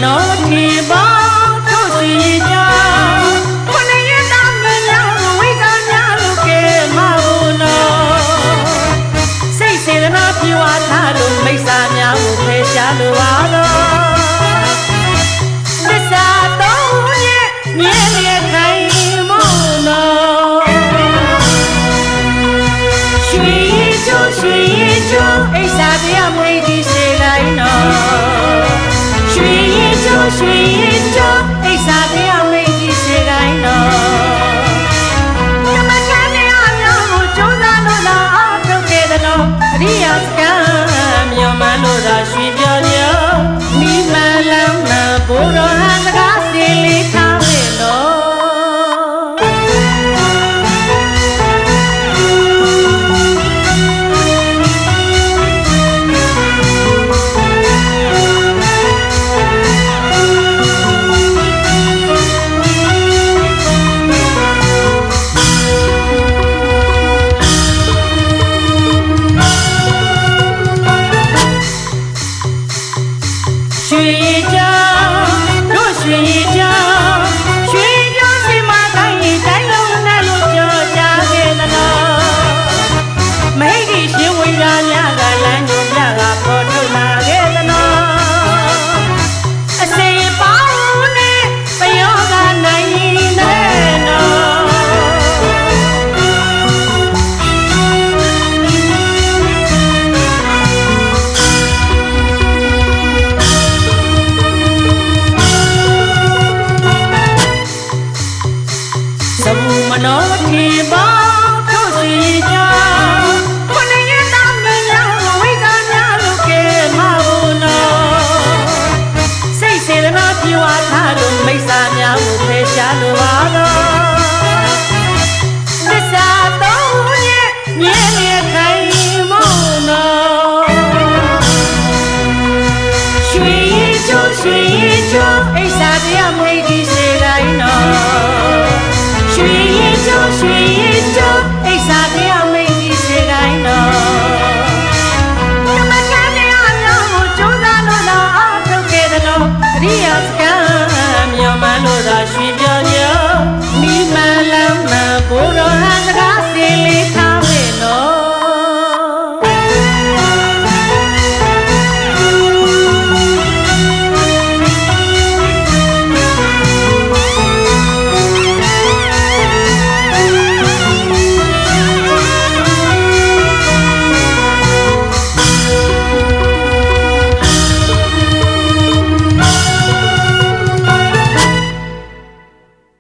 နောထေဘောတို့စီကြောင့်ခொနရတာမများဝိဇာများလို့ကဲမဘူးနော်စိတ်စေတနာပြေဝထားလို့မိစ္ဆာများကိုဖယ်ရှားလိုပါတော့သစ္စာသုံးရဲ့မြဲမြဲခိုင်မို့နော်ရွှေချိုးအိစာတရားမွေးဒီစေတိုင်းနော်ရွှေချိုးအိစာတရားမွေးဒီစေတိုင်းနော်ဓမ္မချမ်းနဲ့အမျိုးကိုကျုံးစားလို့လာအောင်ထုတ်ခဲ့တယ်နော်အရိယာစကံမြော်မှန်းလို့သာရွှေပြောညောမိမလမ်းမဘိုးတော်ဟာစကားစီလေးထားမယ်နော်ရွှေကြောင်တို့ရွှေကြောင်စီမတိုင်းတိုင်းလုံးနဲ့လို့ကြောကြခဲ့သလားမိတ်ဒီရှင်ဝိရာများကလမ်းကြုံပြကပေါ်ထုတ်လာခဲ့သလားအစေပေါင်းနဲ့ပယောကနိုင်တဲ့နော်စဘူမနောထေဘောတို့စီကြောင့်ခொနရတာမများဝိဇာများလို့ကဲမဘူးနော်စိတ်စေတနာပြေဝထားလို့မိစ္ဆာများကိုဖယ်ရှားလိုပါတော့သစ္စာသုံးရဲ့မြဲမြဲခိုင်မို့နော်ရွှေချိုးအိစာတရားမွေးဒီ